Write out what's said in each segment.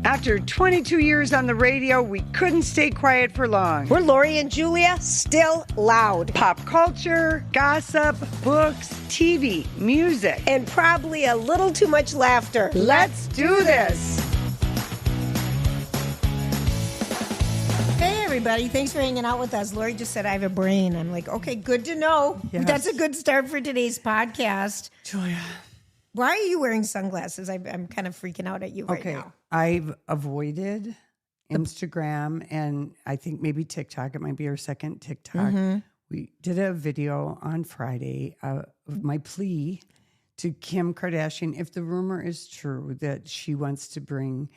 After 22 years on the radio, we couldn't stay quiet for long. We're Lori and Julia, still loud. Pop culture, gossip, books, TV, music. And probably a little too much laughter. Let's do this. Hey, everybody. Thanks for hanging out with us. Lori just said I have a brain. I'm like, okay, good to know. Yes. That's a good start for today's podcast. Julia. Why are you wearing sunglasses? I'm kind of freaking out at you right now. I've avoided Instagram and I think maybe TikTok. It might be our second TikTok. Mm-hmm. We did a video on Friday of my plea to Kim Kardashian, if the rumor is true that she wants to bring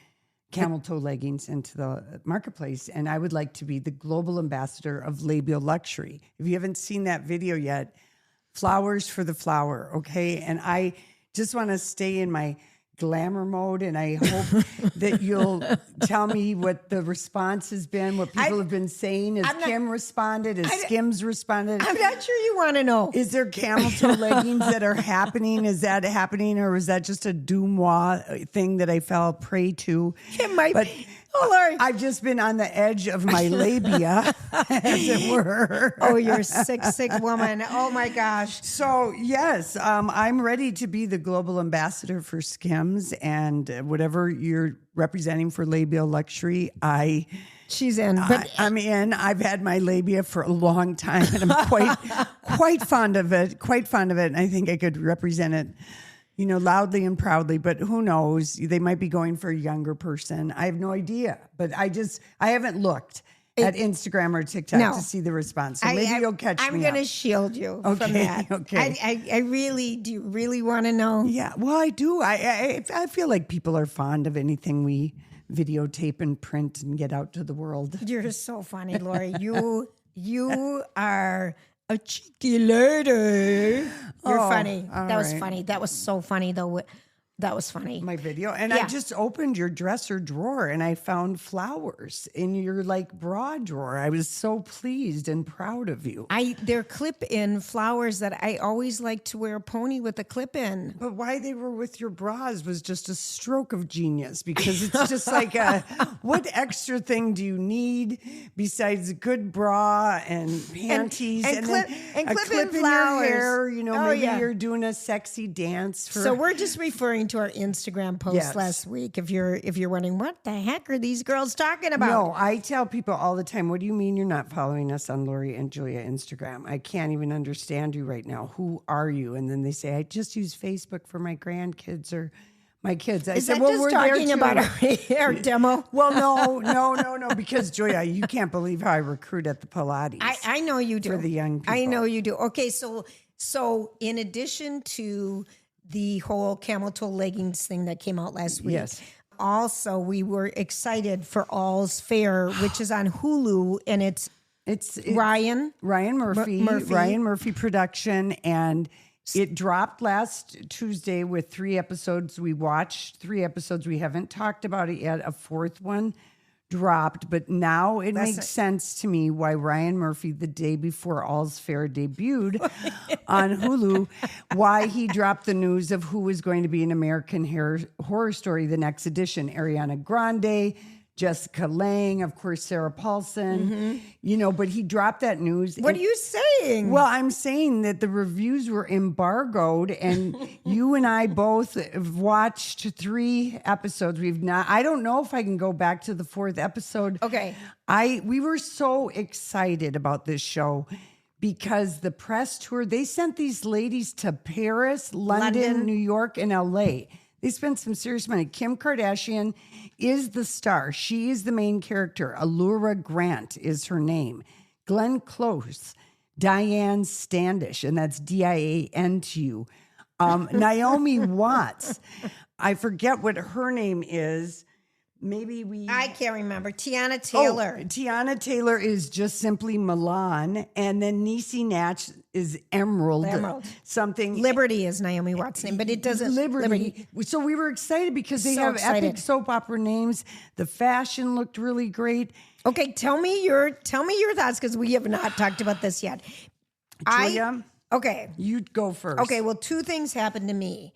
camel toe leggings into the marketplace. And I would like to be the global ambassador of labial luxury. If you haven't seen that video yet, flowers for the flower, okay? And I just want to stay in my glamour mode, and I hope that you'll tell me what the response has been, what people have been saying. Has Kim responded? Has Skims responded? I'm not sure you want to know. Is there camel toe leggings that are happening? Is that happening, or was that just a doomois thing that I fell prey to? It might be. Oh, Lori. I've just been on the edge of my labia, as it were. Oh, you're sick, sick woman. Oh, my gosh. So, yes, I'm ready to be the global ambassador for Skims, and whatever you're representing for labial luxury, she's in. I'm in. I've had my labia for a long time, and I'm quite fond of it. Quite fond of it, and I think I could represent it, loudly and proudly, but who knows? They might be going for a younger person. I have no idea, but I haven't looked at Instagram or TikTok to see the response. So maybe you'll catch me I'm going to shield you from that. Okay. I really, do you really want to know? Yeah, well, I do. I feel like people are fond of anything we videotape and print and get out to the world. You're so funny, Lori. You are a cheeky lady. You're funny. That was funny. That was so funny, though. That was funny. My video. And I just opened your dresser drawer and I found flowers in your bra drawer. I was so pleased and proud of you. They're clip-in flowers that I always like to wear a pony with a clip-in. But why they were with your bras was just a stroke of genius, because it's just what extra thing do you need besides a good bra and panties and a clip-in clip in flowers. your hair? Maybe you're doing a sexy dance. So we're just referring to our Instagram post last week. If you're wondering, what the heck are these girls talking about? No, I tell people all the time, what do you mean you're not following us on Lori and Julia Instagram? I can't even understand you right now. Who are you? And then they say, I just use Facebook for my grandkids or my kids. I said, we're talking about our hair demo? Well, no, because Julia, you can't believe how I recruit at the Pilates. I know you do. For the young people. I know you do. Okay, so in addition to the whole camel toe leggings thing that came out last week. Yes. Also, we were excited for All's Fair, which is on Hulu, and it's Ryan Murphy production, and it dropped last Tuesday with 3 episodes. We watched 3 episodes. We haven't talked about it yet. A 4th one dropped, but now it makes sense to me why Ryan Murphy, the day before All's Fair debuted on Hulu, why he dropped the news of who was going to be an American Horror Story, the next edition. Ariana Grande, Jessica Lange, of course, Sarah Paulson, but he dropped that news. What are you saying? Well, I'm saying that the reviews were embargoed, and you and I both have watched 3 episodes. I don't know if I can go back to the 4th episode. Okay. We were so excited about this show because the press tour, they sent these ladies to Paris, London, New York, and LA. They spent some serious money. Kim Kardashian is the star. She is the main character. Allura Grant is her name. Glenn Close, Diane Standish, and that's Diantu. Naomi Watts. I forget what her name is. I can't remember. Tiana Taylor. Tiana Taylor is just simply Milan. And then Niecy Natch is Emerald. Something. Liberty is Naomi Watts' name, but it doesn't. Liberty. So we were excited because they have epic soap opera names. The fashion looked really great. Okay, tell me your thoughts, because we have not talked about this yet. Julia, okay. You go first. Okay, well, 2 things happened to me.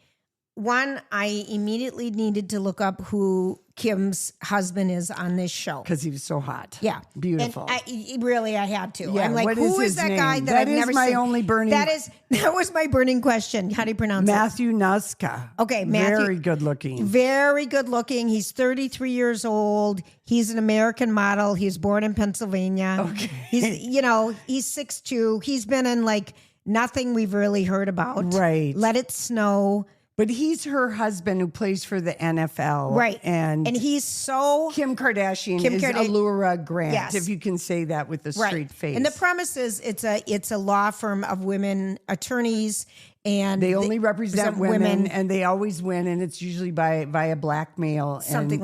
One, I immediately needed to look up who Kim's husband is on this show. Because he was so hot. Yeah. Beautiful. And I had to. Yeah, I'm like, who is that guy that I've never seen? That is my only burning... That was my burning question. How do you pronounce Matthew Nuska. Okay, Matthew. Very good looking. Very good looking. He's 33 years old. He's an American model. He was born in Pennsylvania. Okay. He's 6'2". He's been in like nothing we've really heard about. Right. Let It Snow. But he's her husband who plays for the NFL. Right. And he's so... Kim Kardashian is Allura Grant, yes. if you can say that with a straight face. And the premise is it's a law firm of women attorneys, and they only represent women, and they always win, and it's usually via blackmail something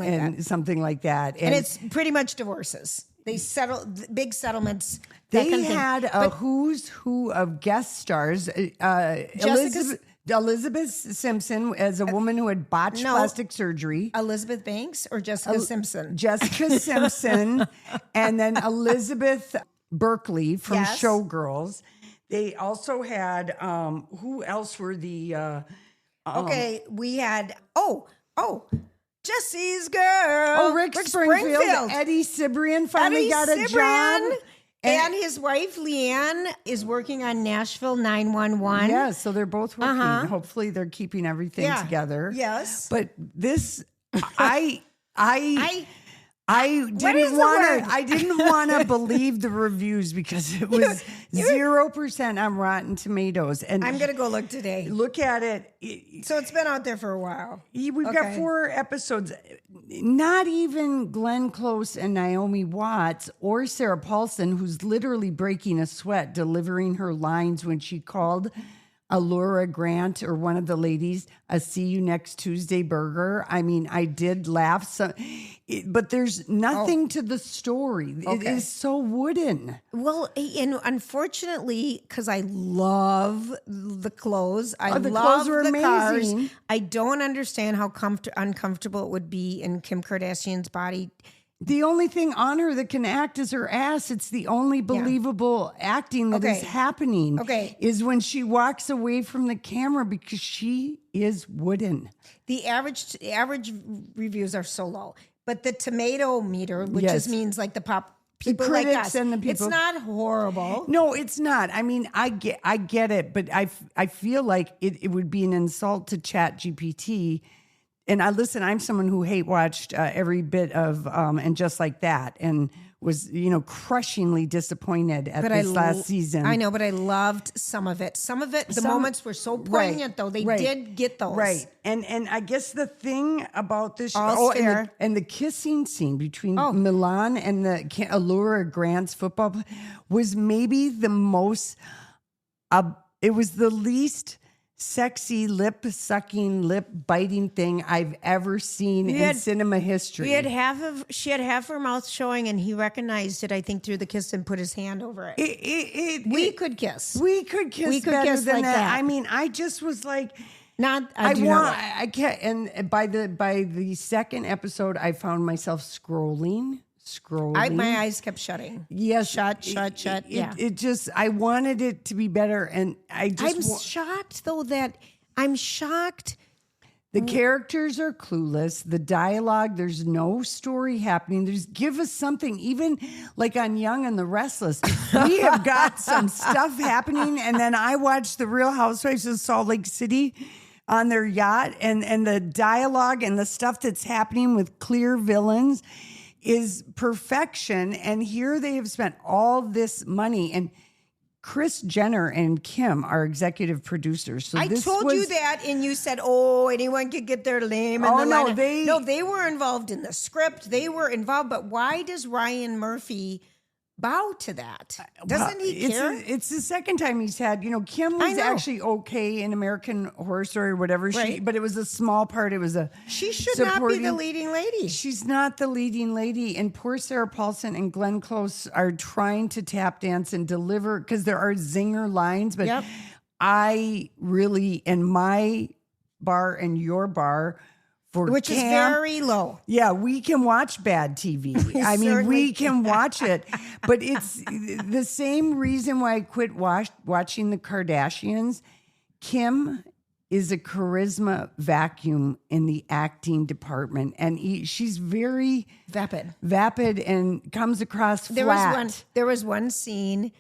like that. And it's pretty much divorces. They settle big settlements. They had a who's who of guest stars. Elizabeth Simpson as a woman who had botched plastic surgery. Elizabeth Banks or Jessica Simpson? Jessica Simpson. And then Elizabeth Berkley from Showgirls. They also had, who else were the... we had, Jesse's girl. Rick Springfield. Eddie Cibrian finally got a job. And his wife, Leanne, is working on Nashville 911. Yeah, so they're both working. Hopefully they're keeping everything together. Yes. But this, I didn't want to believe the reviews because it was 0% on Rotten Tomatoes. And I'm going to go look today. Look at it. So it's been out there for a while. We've got 4 episodes. Not even Glenn Close and Naomi Watts or Sarah Paulson, who's literally breaking a sweat delivering her lines when she called Allura Grant or one of the ladies a see you next Tuesday burger. I mean, I did laugh, but there's nothing to the story. It is so wooden. Well, and unfortunately, because I love the clothes, the clothes were amazing. Cars, I don't understand how uncomfortable it would be in Kim Kardashian's body. The only thing on her that can act is her ass. It's the only believable acting that is happening. Is when she walks away from the camera because she is wooden. The average reviews are so low, but the tomato meter, which just means like the people the critics like us, and the people. It's not horrible. No, it's not. I mean, I get it, but I feel like it would be an insult to ChatGPT. And I'm someone who hate watched every bit of and Just Like That, and was crushingly disappointed at this last season. I know, but I loved some of it. The moments were so poignant, though. They did get those right. And I guess the thing about this and the kissing scene between Milan and the Allura Grant's football was maybe the most. It was the least sexy lip-sucking, lip-biting thing I've ever seen in cinema history. She had half her mouth showing, and he recognized it, I think, through the kiss and put his hand over it. We could kiss. We could kiss better than like that. I mean, I just was like... I can't. And by the second episode, I found myself scrolling. My eyes kept shutting. Yes. Shut. It just, I wanted it to be better. And I'm shocked, though, I'm shocked. The characters are clueless. The dialogue, there's no story happening. Give us something, even like on Young and the Restless. We have got some stuff happening. And then I watched the Real Housewives of Salt Lake City on their yacht. And the dialogue and the stuff that's happening with clear villains is perfection. And here they have spent all this money, and Kris Jenner and Kim are executive producers. So I told you that, and you said, anyone could get their name. They were involved in the script. They were involved. But why does Ryan Murphy bow to that? Doesn't he care? It's the second time he's had, Kim was actually okay in American Horror Story or whatever, but it was a small part. It was she should not be the leading lady. She's not the leading lady. And poor Sarah Paulson and Glenn Close are trying to tap dance and deliver, because there are zinger lines. But I really, in my bar and your bar, which is very low. Yeah, we can watch bad TV. We can watch it. But it's the same reason why I quit watching the Kardashians. Kim is a charisma vacuum in the acting department, and she's very vapid and comes across flat. There was one scene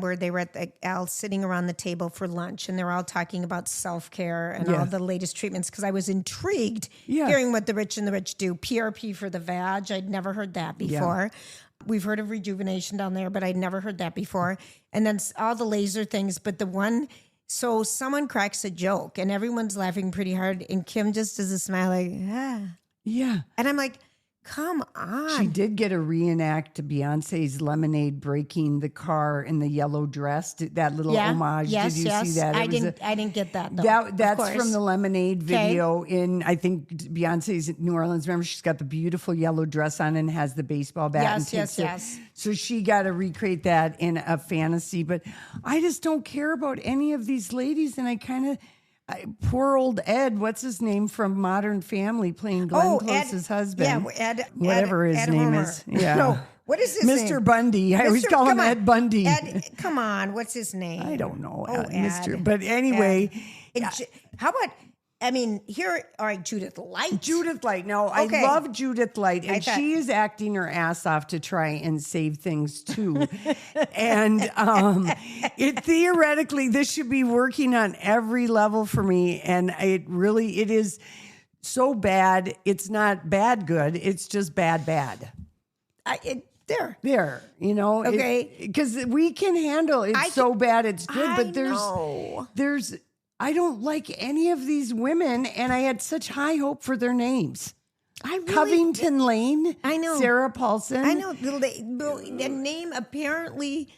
where they were all sitting around the table for lunch, and they're all talking about self-care and all the latest treatments, because I was intrigued hearing what the rich and the rich do. PRP for the vag. I'd never heard that before. Yeah. We've heard of rejuvenation down there, but I'd never heard that before. And then all the laser things, but the one... So someone cracks a joke and everyone's laughing pretty hard, and Kim just does a smile like, Yeah. And I'm like, come on. She did get a reenact Beyonce's Lemonade breaking the car in the yellow dress. That little homage. Yes, did you see that? I didn't get that though. That's from the Lemonade video in, I think, Beyonce's New Orleans. Remember, she's got the beautiful yellow dress on and has the baseball bat. Yes. So she got to recreate that in a fantasy. But I just don't care about any of these ladies. And I kind of... poor old Ed, what's his name from Modern Family, playing Glenn Close's husband? Yeah, Ed. Whatever his name Homer. is. Yeah. No, what is his name? Mr. Bundy. I always call him Ed Bundy. Ed, come on, what's his name? I don't know. Ed. Mr. But anyway. How about... I mean, here, all right, Judith Light. No, okay. I love Judith Light, and she is acting her ass off to try and save things too. And it theoretically, this should be working on every level for me, and it is so bad. It's not bad good. It's just bad. There, you know. Okay, because we can handle it. So bad it's good, but there's. I don't like any of these women, and I had such high hope for their names. Covington Lane. I know. Sarah Paulson. I know. The name apparently...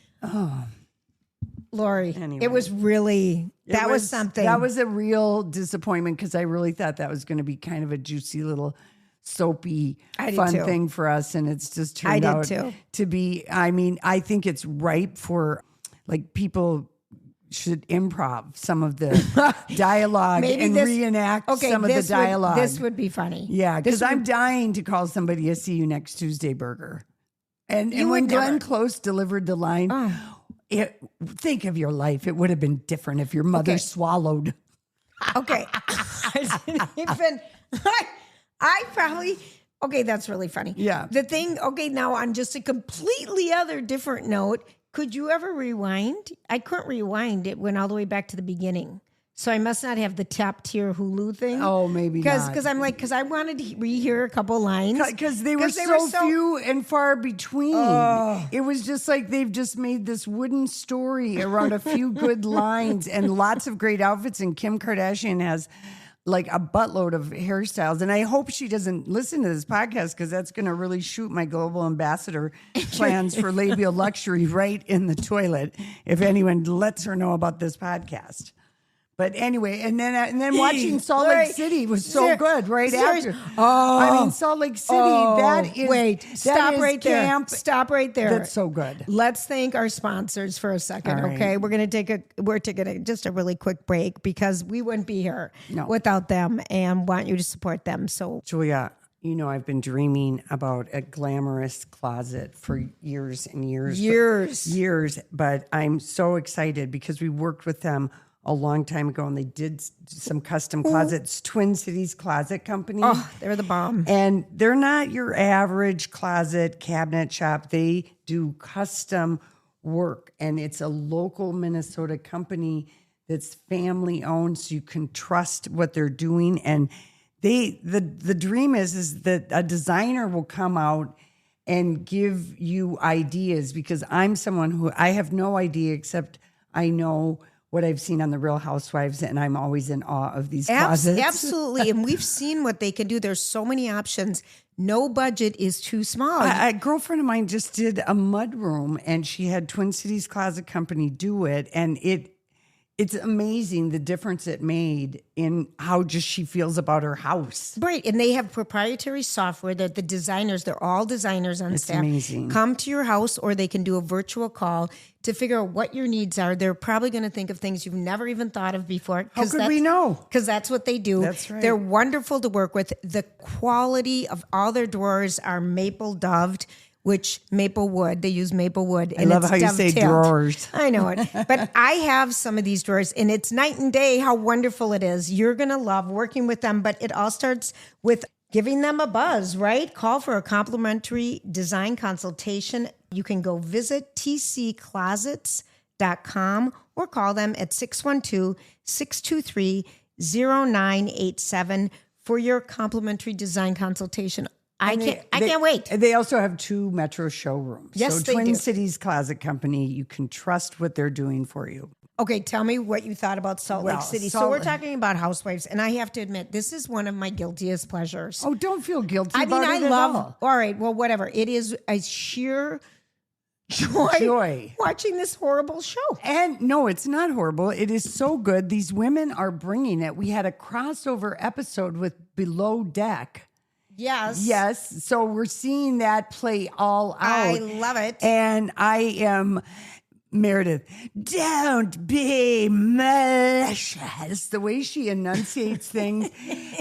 Lori, anyway. It was really... That was something. That was a real disappointment, because I really thought that was going to be kind of a juicy little soapy fun thing for us, and it's just turned out to be... I mean, I think it's ripe for like people... should improv some of the dialogue and reenact some of the dialogue. This would be funny. Yeah, because I'm dying to call somebody a "See You Next Tuesday" burger. And when Glenn Close delivered the line, think of your life. It would have been different if your mother swallowed. Okay. I probably... Okay, that's really funny. Yeah. The thing, now on just a completely other different note... Could you ever rewind? I couldn't rewind. It went all the way back to the beginning. So I must not have the top tier Hulu thing. Oh, maybe not. Because I wanted to rehear a couple lines. Because they were so few and far between. Oh. It was just like they've just made this wooden story around a few good lines and lots of great outfits. And Kim Kardashian has... like a buttload of hairstyles. And I hope she doesn't listen to this podcast, because that's going to really shoot my global ambassador plans for labial luxury right in the toilet if anyone lets her know about this podcast. But anyway, and then watching Salt Lake City was so good after. Oh, I mean, Salt Lake City, that is... Stop right there. Stop right there. That's so good. Let's thank our sponsors for a second, okay? We're taking just a really quick break, because we wouldn't be here without them, and want you to support them. So, Julia, you know, I've been dreaming about a glamorous closet for years and years. Years. But I'm so excited because we worked with them a long time ago, and they did some custom closets. Twin Cities Closet Company. Oh, they're the bomb. And they're not your average closet cabinet shop. They do custom work, and it's a local Minnesota company that's family owned, so you can trust what they're doing. And the dream is that a designer will come out and give you ideas, because I'm someone who I have no idea, except I know what I've seen on the Real Housewives, and I'm always in awe of these closets. Absolutely. And we've seen what they can do. There's so many options. No budget is too small. A girlfriend of mine just did a mud room, and she had Twin Cities Closet Company do it. And it's amazing the difference it made in how just she feels about her house. Right. And they have proprietary software that the designers, they're all designers on staff. It's amazing. Come to your house, or they can do a virtual call to figure out what your needs are. They're probably going to think of things you've never even thought of before. How could we know? Because that's what they do. That's right. They're wonderful to work with. The quality of all their drawers are maple doved, which maple wood, they use maple wood. I love how you say drawers. I know it. But I have some of these drawers, and it's night and day how wonderful it is. You're going to love working with them, but it all starts with giving them a buzz, right? Call for a complimentary design consultation. You can go visit tcclosets.com or call them at 612-623-0987 for your complimentary design consultation. I can't wait. They also have 2 Metro showrooms. Yes, so they Twin do. Cities Closet Company, you can trust what they're doing for you. Okay, tell me what you thought about Salt Lake City. So we're talking about housewives, and I have to admit, this is one of my guiltiest pleasures. Oh, don't feel guilty about it at all. All right, well, whatever. It is a sheer joy watching this horrible show. And no, it's not horrible. It is so good. These women are bringing it. We had a crossover episode with Below Deck. Yes. So we're seeing that play all out. I love it. And I am... Meredith, don't be malicious. The way she enunciates things.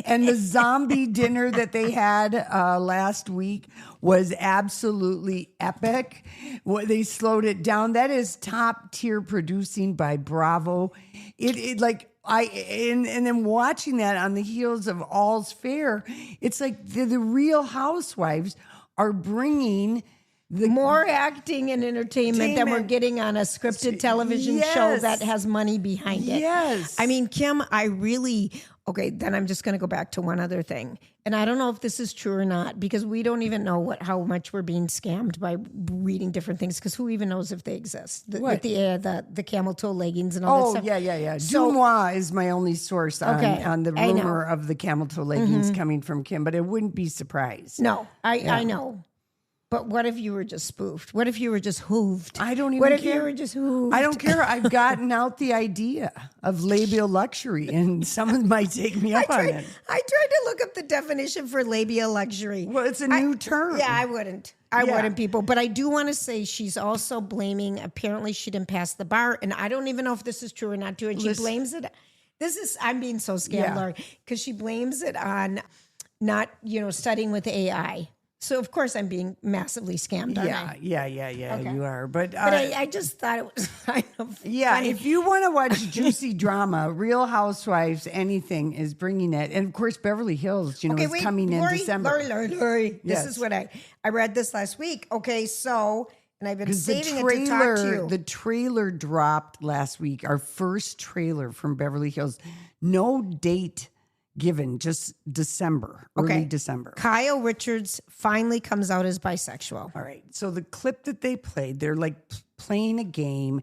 And the zombie dinner that they had last week was absolutely epic. They slowed it down. That is top tier producing by Bravo. And then watching that on the heels of All's Fair, it's like the Real Housewives are bringing more acting and entertainment than we're getting on a scripted television show that has money behind it. Yes. I mean, Kim, then I'm just going to go back to one other thing. And I don't know if this is true or not, because we don't even know how much we're being scammed by reading different things, because who even knows if they exist? With the camel toe leggings and all that stuff. Yeah. So, Dumois is my only source on the rumor of the camel toe leggings coming from Kim, but it wouldn't be surprised. No, I know. But what if you were just spoofed? What if you were just hooved? I don't even care. What if you were just hooved? I don't care. I've gotten out the idea of labial luxury, and someone might take me up on it. I tried to look up the definition for labial luxury. Well, it's a new term. Yeah, I wouldn't, people. But I do want to say she's also blaming, apparently she didn't pass the bar, and I don't even know if this is true or not true, and she blames it. I'm being so scammed, Laurie, because she blames it on not, studying with AI. So, of course, I'm being massively scammed, aren't I? Yeah, okay. You are. But I just thought it was kind of funny. If you want to watch juicy drama, Real Housewives, anything is bringing it. And, of course, Beverly Hills, is coming in December. Lori. This is what I read this last week. Okay, so, and I've been saving it to talk to you. The trailer dropped last week, our first trailer from Beverly Hills. No date given, just December, early December. Kyle Richards finally comes out as bisexual. All right. So the clip that they played, they're like playing a game.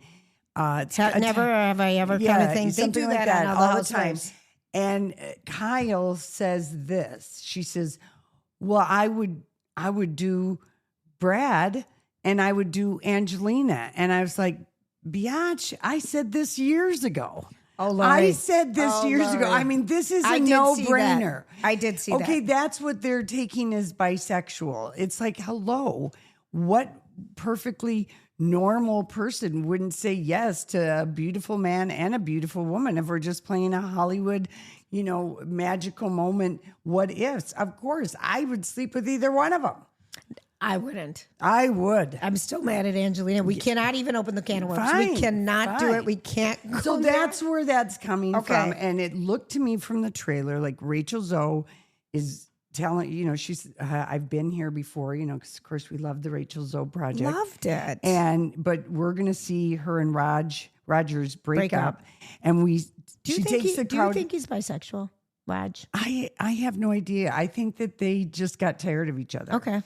It's never have I ever kind of thing. They do that on all the time. And Kyle says this. She says, "Well, I would do Brad and I would do Angelina." And I was like, "Biatch, I said this years ago." Oh, Lori. I said this years ago. I mean, this is a no-brainer. I did see that. Okay, that's what they're taking as bisexual. It's like, hello, what perfectly normal person wouldn't say yes to a beautiful man and a beautiful woman if we're just playing a Hollywood, magical moment? What ifs? Of course, I would sleep with either one of them. I wouldn't. I would. I'm still mad at Angelina. We cannot even open the can of worms. We cannot do it. We can't go So there. that's where that's coming from. And it looked to me from the trailer like Rachel Zoe is telling, she's, I've been here before, because of course we love the Rachel Zoe project. Loved it. But we're going to see her and Rogers break up. And do you think he's bisexual, Raj? I have no idea. I think that they just got tired of each other. Okay.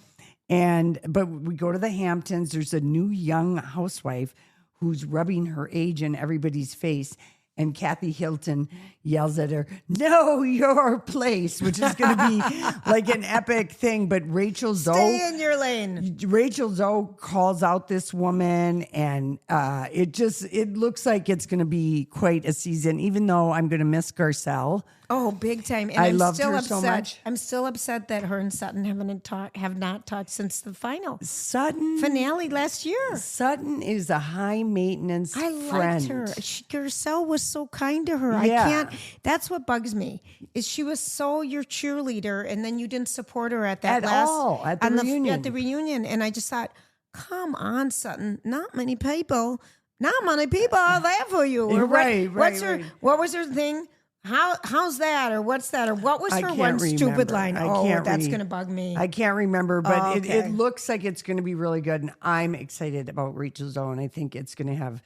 But we go to the Hamptons. There's a new young housewife who's rubbing her age in everybody's face. And Kathy Hilton yells at her, "Know your place," which is going to be like an epic thing. But Rachel Zoe, stay in your lane. Rachel Zoe calls out this woman, and it looks like it's going to be quite a season. Even though I'm going to miss Garcelle. Oh, big time! And I I'm loved still her upset. so much. I'm still upset that her and Sutton have not talked since the final Sutton finale last year. Sutton is a high maintenance I friend. liked her. Garcelle was so kind to her. I Yeah. can't. That's what bugs me. Is she was so your cheerleader, and then you didn't support her at that At the reunion. At the reunion, and I just thought, come on, Sutton. Not many people are there for you. Or Right, what's right. her? What was her thing? How's that? Or what's that? Or what was I her can't one stupid remember. line? I Oh, can't that's re- gonna bug me. I can't remember, but Oh, okay. it looks like it's going to be really good. And I'm excited about Rachel Zoe. I think it's going to have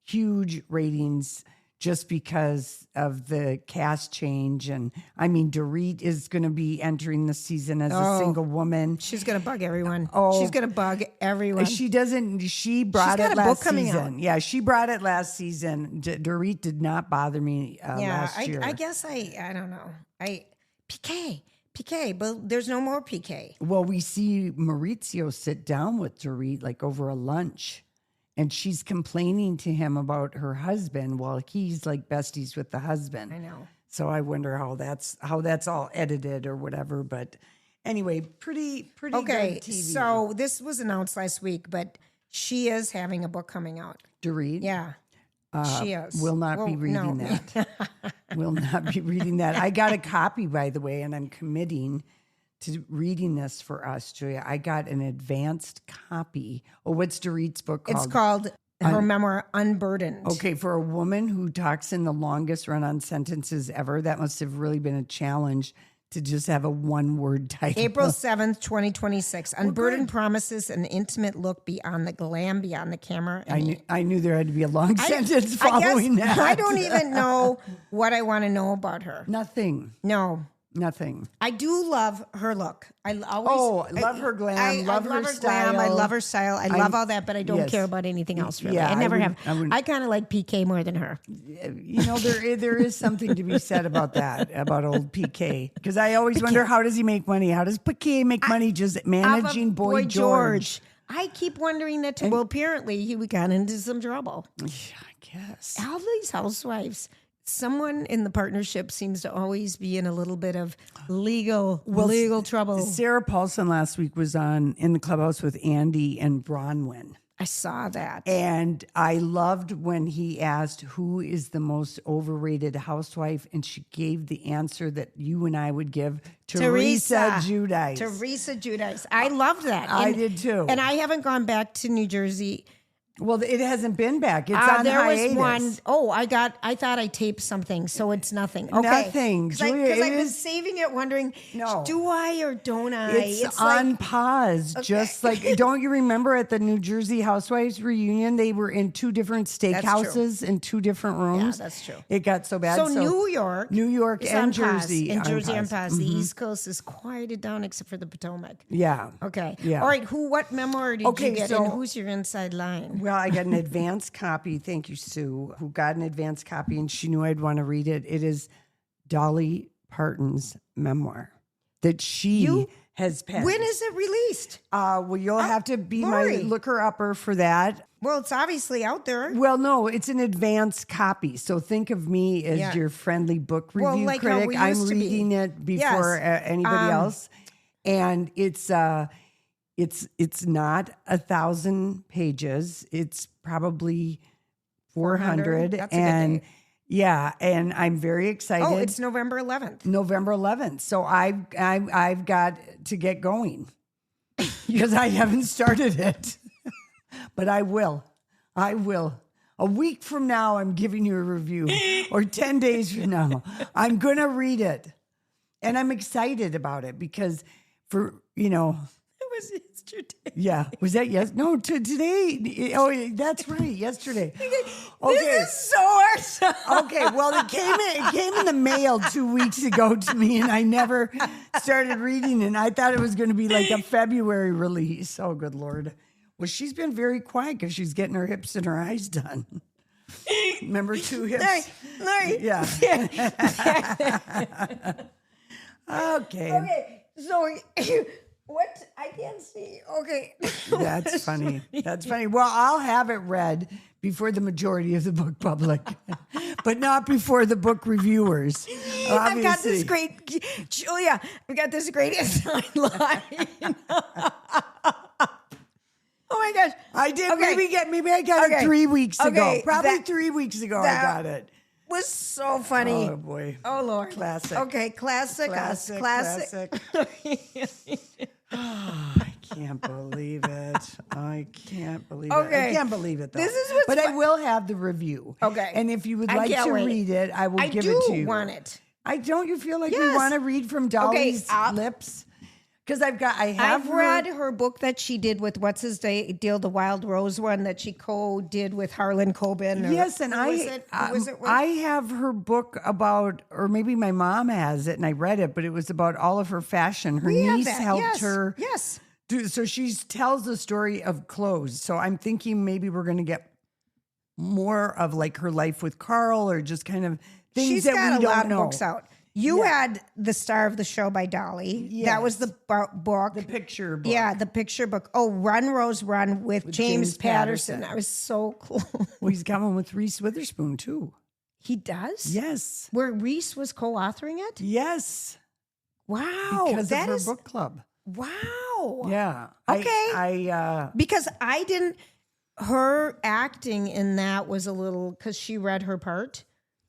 huge ratings just because of the cast change. And I mean, Dorit is going to be entering the season as a single woman. She's gonna bug everyone. Oh. She's gonna bug everyone. She brought got it a last book coming season. out. Yeah, she brought it last season. Dorit did not bother me last year. I guess I don't know. PK, but there's no more PK. Well, we see Maurizio sit down with Dorit like over a lunch, and she's complaining to him about her husband while he's like besties with the husband. I know. So I wonder how that's all edited or whatever. But anyway, pretty Okay, good TV. so this was announced last week, but she is having a book coming out. Dorit, Yeah, she is. will not be reading that. Will not be reading that. I got a copy, by the way, and I'm committing to reading this for us, Julia. I got an advanced copy. Oh, what's Dorit's book called? It's called her memoir, Unburdened. Okay, for a woman who talks in the longest run-on sentences ever, that must have really been a challenge to just have a one-word title. April 7th, 2026. Unburdened promises an intimate look beyond the glam, beyond the camera. I knew there had to be a long sentence following that. I don't even know what I want to know about her. Nothing. No. Nothing. I do love her look. I love her glam. Love her style. Glam. I love her style. I love all that, but I don't yes. care about anything else really. Yeah, I never have. I would- I kind of like PK more than her. You know, there is something to be said about that, about old PK. Because I always wonder, how does he make money? How does PK make money just managing Boy George? I keep wondering that too. Well, apparently he got into some trouble. Yeah, I guess. All these housewives. Someone in the partnership seems to always be in a little bit of legal trouble. Sarah Paulson last week was in the clubhouse with Andy and Bronwyn. I saw that. And I loved when he asked who is the most overrated housewife, and she gave the answer that you and I would give, Teresa Giudice. Teresa Giudice. I loved that. I did too. And I haven't gone back to New Jersey. Well, it hasn't been back. It's on there hiatus. was one. Oh, I thought I taped something, so it's nothing. Okay. Nothing. Because I've been saving it, wondering, do I or don't I? It's on pause. Okay. Just like, don't you remember at the New Jersey Housewives reunion, they were in two different steakhouses in two different rooms? Yeah, that's true. It got so bad. So New York and Jersey. And Jersey on pause. The East Coast is quieted down except for the Potomac. Yeah. Okay. Yeah. All right. What memoir did you get, and who's your inside line? Well, I got an advance copy. Thank you, Sue, who got an advance copy, and she knew I'd want to read it. It is Dolly Parton's memoir that she has penned. When is it released? Well, you'll have to be my looker-upper for that. Well, it's obviously out there. Well, no, it's an advance copy. So think of me as your friendly book review critic. I'm reading it before anybody else. And it's not 1,000 pages. It's probably 400. That's a good day. Yeah, and I'm very excited. Oh, it's November 11th. November 11th. So I've got to get going because I haven't started it, but I will. I will. A week from now, I'm giving you a review, or 10 days from now, I'm going to read it, and I'm excited about it because it was yesterday. Yeah. Was that No, today. Oh, that's right. Yesterday. Okay. This is so awesome. Okay. Well, it came in the mail 2 weeks ago to me, and I never started reading it. And I thought it was going to be like a February release. Oh, good Lord. Well, she's been very quiet because she's getting her hips and her eyes done. Remember 2 hips? Larry. Yeah. Okay. Okay. So what? I can't see. Okay. That's funny. That's funny. Well, I'll have it read before the majority of the book public. but not before the book reviewers. Obviously. I've got this great, Julia, I've got this great inside line. Oh my gosh. I did. Okay. Maybe I got it 3 weeks ago. Probably 3 weeks ago I got it. Was so funny. Oh boy. Oh Lord. Classic. Okay, classic. I can't believe it. I can't believe it. I can't believe it though. This is what's I will have the review. Okay. And if you would like to read it, I will give it to you. I do want it. Don't you feel like we want to read from Dolly's lips? Because I've read her book that she did with what's his deal, the Wild Rose one that she co-did with Harlan Coben. Yes, and I have her book about, or maybe my mom has it, and I read it, but it was about all of her fashion. Her niece helped her. Yes. So she tells the story of clothes. So I'm thinking maybe we're going to get more of like her life with Carl, or just kind of things She's that got we a lot don't know. of books out. You had The Star of the Show by Dolly. Yes. That was the book. The picture book. Yeah, the picture book. Oh, Run, Rose, Run with James Patterson. I was so cool. Well, he's got one with Reese Witherspoon, too. He does? Yes. Where Reese was co-authoring it? Yes. Wow. Because of her book club. Wow. Yeah. Okay. Because I didn't, her acting in that was a little, because she read her part.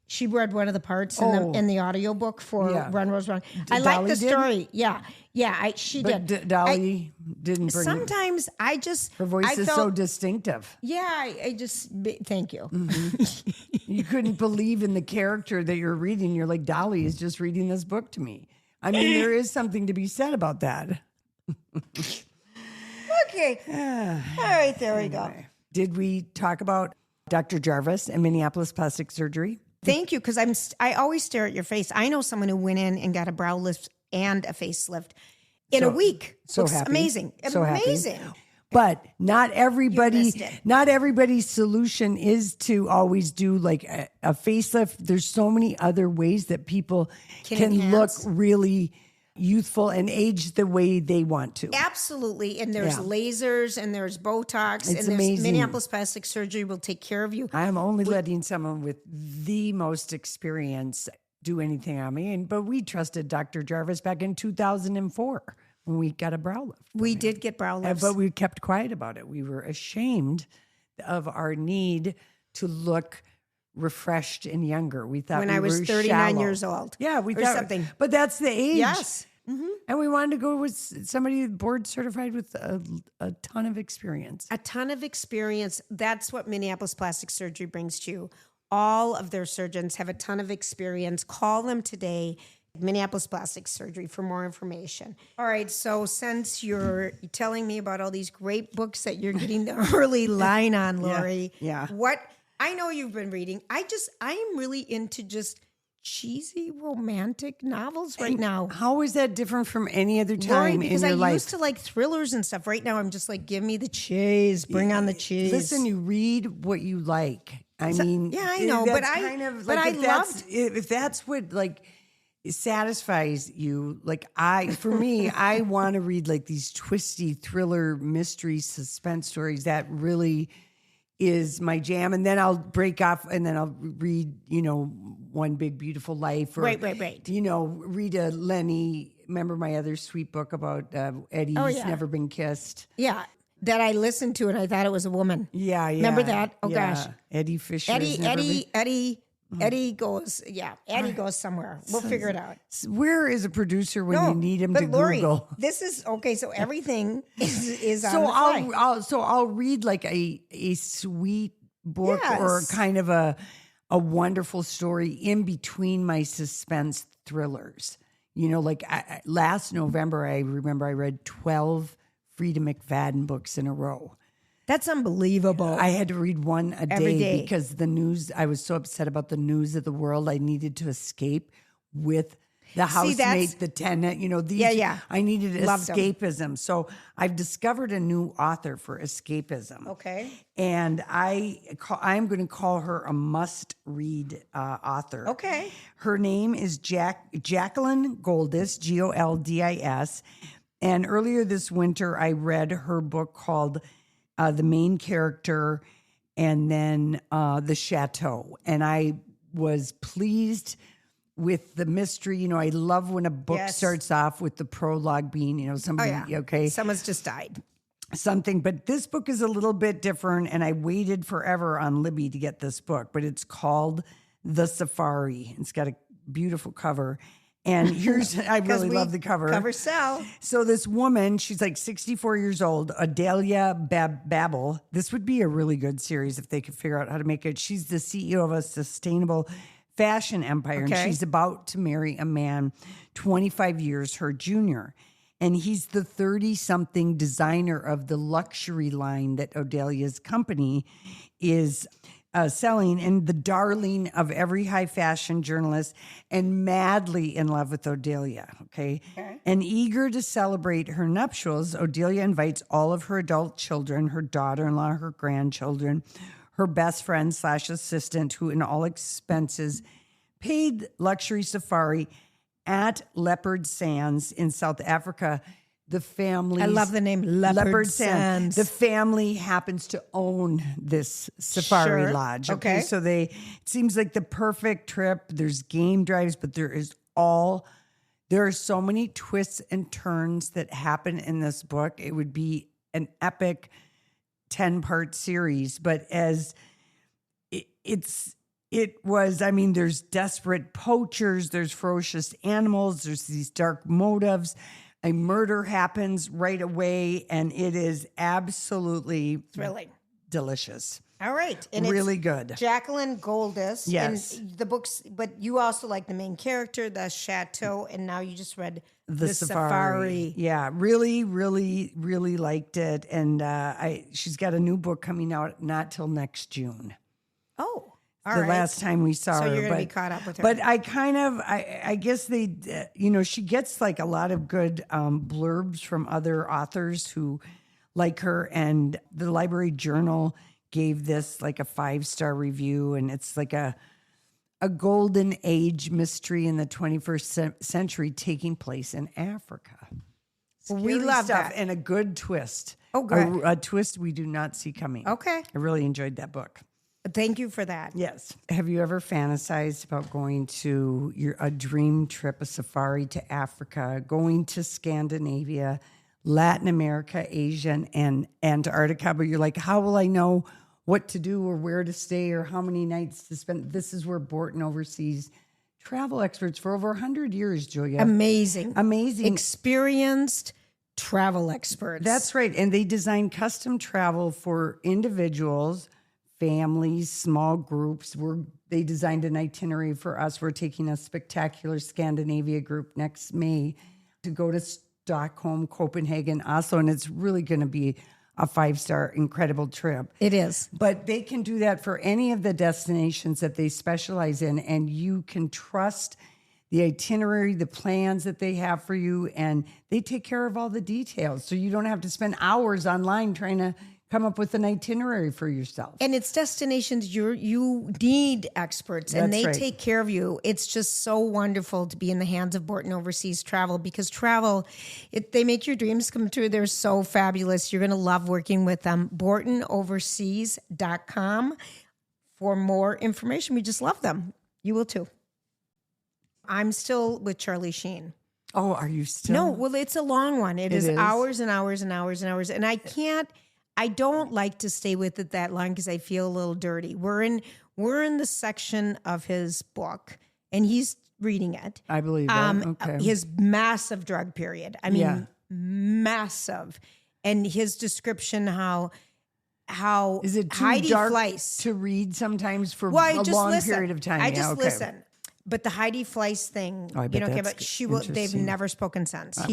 She read one of the parts in the audiobook for Run, Rose, Run. I like the story. Yeah. Yeah, she did. Dolly didn't bring sometimes her voice is so distinctive. Yeah, I just, thank you. Mm-hmm. You couldn't believe in the character that you're reading. You're like, Dolly is just reading this book to me. I mean, there is something to be said about that. Okay. All right, there we go. Did we talk about Dr. Jarvis and Minneapolis plastic surgery? Thank you, because I always stare at your face. I know someone who went in and got a brow lift and a facelift in a week. So looks happy. Amazing. So amazing. Happy. But not everybody's solution is to always do like a facelift. There's so many other ways that people can look really youthful and age the way they want to. Absolutely. And there's lasers and there's Botox. It's and amazing. Minneapolis plastic surgery will take care of you. I'm only letting someone with the most experience do anything on me. But we trusted Dr. Jarvis back in 2004 when we got a brow lift. We did get brow lifts. But we kept quiet about it. We were ashamed of our need to look refreshed and younger. We thought when I was 39 years old. Yeah, we thought something. But that's the age. Yes. Mm-hmm. And we wanted to go with somebody board certified with a ton of experience. A ton of experience. That's what Minneapolis Plastic Surgery brings to you. All of their surgeons have a ton of experience. Call them today, Minneapolis Plastic Surgery, for more information. All right, so since you're telling me about all these great books that you're getting the early line on, Lori, what I know you've been reading, I am really into just cheesy romantic novels right now. How is that different from any other time Lori, in your life? I used to like thrillers and stuff. Right now, I'm just like, give me the cheese, bring on the cheese. Listen, you read what you like. I mean, yeah, I know, but if that's what like satisfies you, like for me, I want to read like these twisty thriller, mystery, suspense stories. That really is my jam. And then I'll break off and then I'll read, One Big Beautiful Life. Or, right. Read a Lenny. Remember my other sweet book about Eddie's Never Been Kissed. Yeah. That I listened to and I thought it was a woman. Yeah. Remember that? Oh gosh. Eddie Fisher. Eddie goes somewhere. We'll figure it out. Where is a producer when you need him to Lori, Google? This is okay. So everything is on the fly. I'll read like a sweet book or kind of a wonderful story in between my suspense thrillers. Like last November, I remember I read 12 Frida McFadden books in a row. That's unbelievable. I had to read one every day because the news, I was so upset about the news of the world. I needed to escape with the housemate, the tenant, I needed escapism. So I've discovered a new author for escapism. Okay. And I'm going to call her a must-read author. Okay. Her name is Jacqueline Goldis, Goldis. And earlier this winter, I read her book called The Main Character and then The Chateau. And I was pleased with the mystery. You know, I love when a book starts off with the prologue being, you know, somebody, okay. Someone's just died. Something, but this book is a little bit different, and I waited forever on Libby to get this book, but it's called The Safari. It's got a beautiful cover. And here's, I really love the cover. Cover sell. So this woman, she's like 64 years old, Adalia Babel. This would be a really good series if they could figure out how to make it. She's the CEO of a sustainable fashion empire, and she's about to marry a man 25 years her junior. And he's the 30-something designer of the luxury line that Odalia's company is selling, and the darling of every high fashion journalist, and madly in love with Odalia. Okay. And eager to celebrate her nuptials, Odalia invites all of her adult children, her daughter-in-law, her grandchildren, her best friend / assistant, who in all expenses paid luxury safari at Leopard Sands in South Africa. The family, I love the name Leopard Sands. The family happens to own this safari lodge. Okay. So it seems like the perfect trip. There's game drives, but there are so many twists and turns that happen in this book. It would be an epic 10-part series, but as it was, I mean, there's desperate poachers, there's ferocious animals, there's these dark motives. A murder happens right away, and it is absolutely thrilling, delicious. All right. And really good. Jacqueline Goldis. Yes. And the books, but you also like the main character, the chateau, and now you just read the safari. Yeah, really, really, really liked it. And she's got a new book coming out not till next June. Oh. Last time we saw her. So you're going to be caught up with her. But I guess they, she gets like a lot of good blurbs from other authors who like her. And the Library Journal gave this like a 5-star review. And it's like a golden age mystery in the 21st century taking place in Africa. We love stuff that. And a good twist. Oh, good. A twist we do not see coming. Okay. I really enjoyed that book. Thank you for that. Yes. Have you ever fantasized about going to a dream trip, a safari to Africa, going to Scandinavia, Latin America, Asia, and Antarctica? But you're like, how will I know what to do or where to stay or how many nights to spend? This is where Borton oversees travel experts for over 100 years, Julia. Amazing. Amazing. Experienced travel experts. That's right. And they design custom travel for individuals, families, small groups. They designed an itinerary for us. We're taking a spectacular Scandinavia group next May to go to Stockholm, Copenhagen, Oslo, and it's really going to be a 5-star incredible trip. It is. But they can do that for any of the destinations that they specialize in, and you can trust the itinerary, the plans that they have for you, and they take care of all the details. So you don't have to spend hours online trying to come up with an itinerary for yourself. And it's destinations you need experts, and they take care of you. It's just so wonderful to be in the hands of Borton Overseas Travel, because travel, they make your dreams come true. They're so fabulous. You're going to love working with them. BortonOverseas.com for more information. We just love them. You will too. I'm still with Charlie Sheen. Oh, are you still? No, well, it's a long one. It is hours and hours and hours and hours. And I don't like to stay with it that long because I feel a little dirty. We're in the section of his book, and he's reading it. I believe that. Okay. His massive drug period. I mean, massive. And his description how is it too Heidi dark Fleiss to read sometimes for a long period of time? I just listen. But the Heidi Fleiss thing, they've never spoken since.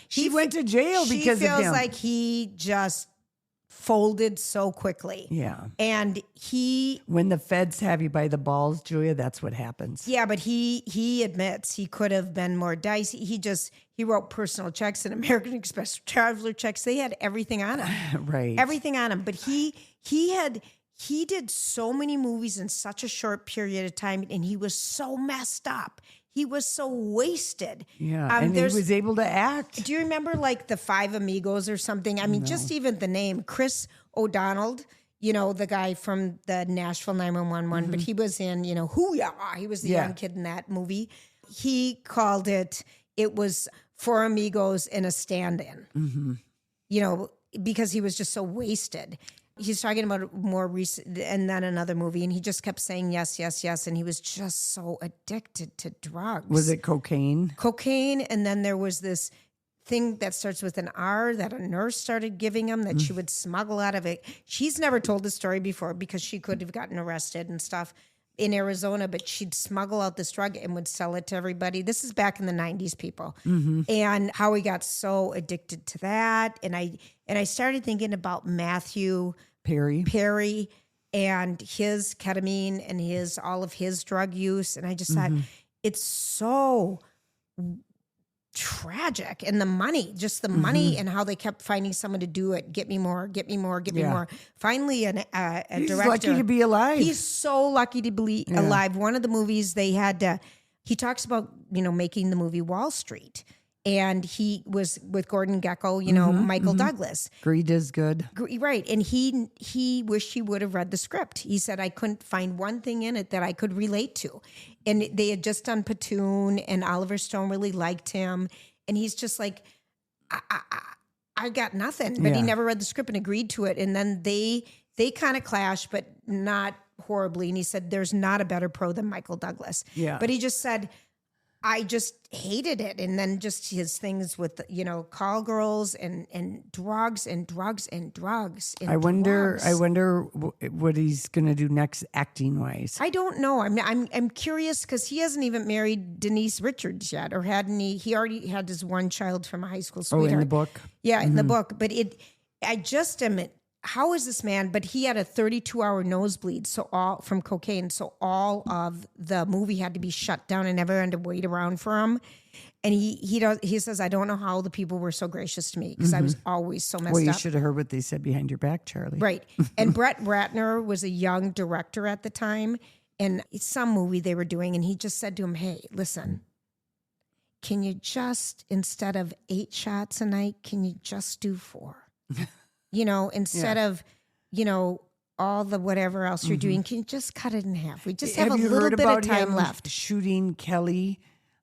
She went to jail because of him. She feels like he just folded so quickly. Yeah. And when the feds have you by the balls, Julia, that's what happens. Yeah, but he admits he could have been more dicey. He wrote personal checks and American Express traveler checks. They had everything on him. Right. Everything on him. But he did so many movies in such a short period of time, and he was so messed up. He was so wasted. Yeah, and he was able to act. Do you remember like the Five Amigos or something? I mean, just even the name, Chris O'Donnell. the guy from the Nashville 911, but he was in, Hoo-Yah. He was the young kid in that movie. He called it was Four Amigos and a stand-in, because he was just so wasted. He's talking about more recent, and then another movie, and he just kept saying yes, yes, yes, and he was just so addicted to drugs. Was it cocaine? Cocaine, and then there was this thing that starts with an R that a nurse started giving him that she would smuggle out of it. She's never told the story before because she could have gotten arrested and stuff in Arizona, but she'd smuggle out this drug and would sell it to everybody. This is back in the 90s, people. And how he got so addicted to that. And I started thinking about Matthew Perry and his ketamine and all of his drug use. And I just thought, it's so tragic. And the money, just the money, and how they kept finding someone to do it. Get me more, get me more, get me more. Finally, a director. He's lucky to be alive. He's so lucky to be alive. One of the movies they had, he talks about, making the movie Wall Street. And he was with Gordon Gekko, Michael Douglas. Greed is good. Right. And he wished he would have read the script. He said, I couldn't find one thing in it that I could relate to. And they had just done Platoon, and Oliver Stone really liked him. And he's just like, I got nothing. But he never read the script and agreed to it. And then they kind of clashed, but not horribly. And he said, there's not a better pro than Michael Douglas. Yeah. But he just said, I just hated it. And then just his things with, call girls and drugs and drugs and drugs. And I wonder what he's going to do next acting wise. I don't know. I'm curious because he hasn't even married Denise Richards yet, or hadn't he? He already had his one child from a high school sweetheart. Oh, in the book? Yeah, in the book. But I just am, how is this man? But he had a 32-hour nosebleed from cocaine. So all of the movie had to be shut down and everyone had to wait around for him. And he says, I don't know how the people were so gracious to me because I was always so messed up. Well, you should have heard what they said behind your back, Charlie. Right. And Brett Ratner was a young director at the time. And it's some movie they were doing. And he just said to him, hey, listen, can you just, instead of 8 shots a night, can you just do 4? Instead of, all the whatever else you're doing, can you just cut it in half? We just have a little bit of time left. Shooting Kelly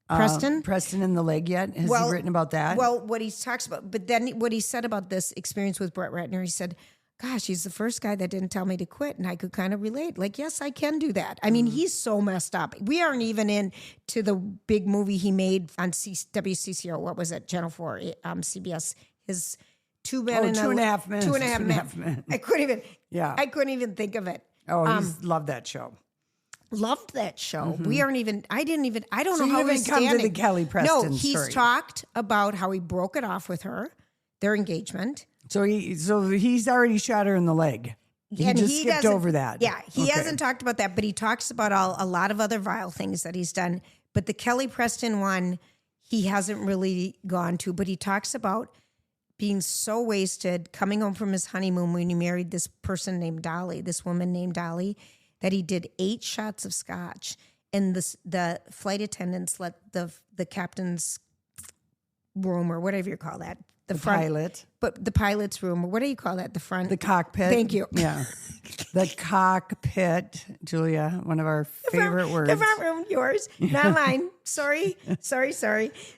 Preston in the leg yet? Has he written about that? Well, what he talks about, but then what he said about this experience with Brett Ratner, he said, gosh, he's the first guy that didn't tell me to quit. And I could kind of relate. Like, yes, I can do that. I mean, he's so messed up. We aren't even into the big movie he made on WCCO. What was it? Channel 4, CBS. His 2.5 minutes. 2.5 minutes. I couldn't even think of it. Oh, he's loved that show. Loved that show. We aren't even, I don't so know how he's come to the Kelly Preston No, he's story. talked about how he broke it off with her, their engagement. So he's already shot her in the leg. He just skipped over that. Yeah, he hasn't talked about that, but he talks about a lot of other vile things that he's done. But the Kelly Preston one, he hasn't really gone to, but he talks about being so wasted, coming home from his honeymoon when he married this woman named Dolly, that he did 8 shots of scotch. And the flight attendants let the captain's room, or whatever you call that. The pilot. But the pilot's room, or what do you call that? The front. The cockpit. Thank you. Yeah. The cockpit, Julia, one of our favorite words. The front room, yours, not mine. Sorry.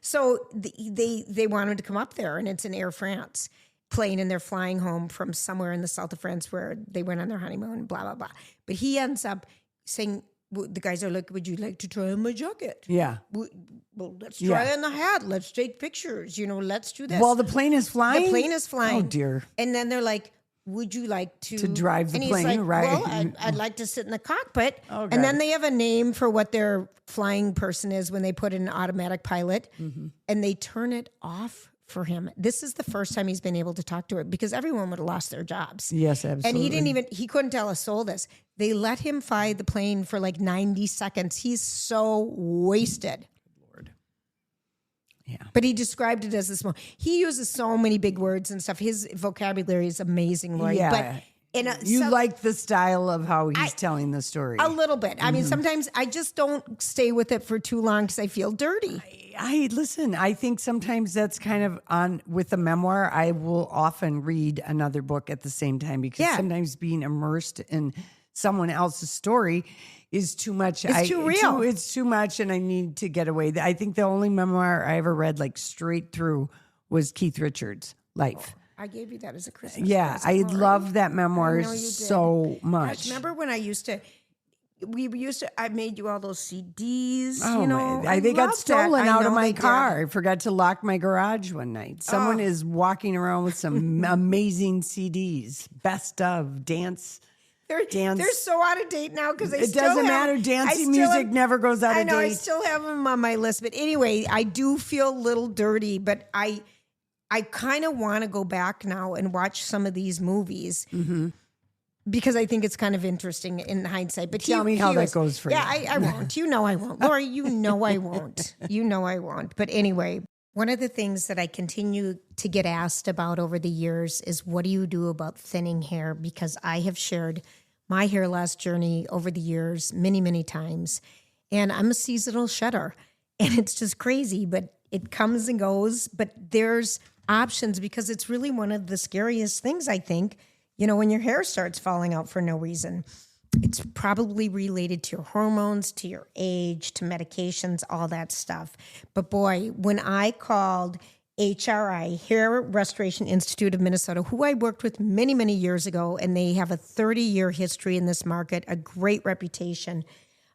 So they want him to come up there, and it's an Air France plane, and they're flying home from somewhere in the south of France where they went on their honeymoon, blah, blah, blah. But he ends up saying, the guys are like, would you like to try on my jacket? Yeah. Well, let's try on the hat. Let's take pictures. Let's do this. While the plane is flying? The plane is flying. Oh, dear. And then they're like, would you like to drive the plane, like, right? Well, I'd like to sit in the cockpit. Oh, and then they have a name for what their flying person is when they put in an automatic pilot, and they turn it off for him. This is the first time he's been able to talk to her, because everyone would have lost their jobs. Yes, absolutely. And he couldn't tell a soul this. They let him fly the plane for like 90 seconds. He's so wasted. Lord. Yeah. But he described it as this. He uses so many big words and stuff. His vocabulary is amazing, Lori. Yeah. But you like the style of how he's telling the story. A little bit. I mean, sometimes I just don't stay with it for too long because I feel dirty. listen, I think sometimes that's kind of on with a memoir. I will often read another book at the same time because sometimes being immersed in someone else's story is too much. It's too real. It's too much, and I need to get away. I think the only memoir I ever read like straight through was Keith Richards' life. I gave you that as a Christmas present. I love that memoir so much. Remember when I made you all those CDs. Oh, they got stolen out of my car. I forgot to lock my garage one night. Someone is walking around with some amazing CDs. Best of dance. They're so out of date now because it doesn't matter. Dancing music never goes out of date. I know. I still have them on my list, but anyway, I do feel a little dirty. But I kind of want to go back now and watch some of these movies because I think it's kind of interesting in hindsight. But tell me how that goes for you. Yeah, I won't. You know I won't, Lori. You know I won't. You know I won't. But anyway. One of the things that I continue to get asked about over the years is what do you do about thinning hair? Because I have shared my hair loss journey over the years many, many times. And I'm a seasonal shedder. And it's just crazy, but it comes and goes. But there's options because it's really one of the scariest things, I think, when your hair starts falling out for no reason. It's probably related to your hormones, to your age, to medications, all that stuff. But boy, when I called HRI, Hair Restoration Institute of Minnesota, who I worked with many, many years ago, and they have a 30-year history in this market, a great reputation.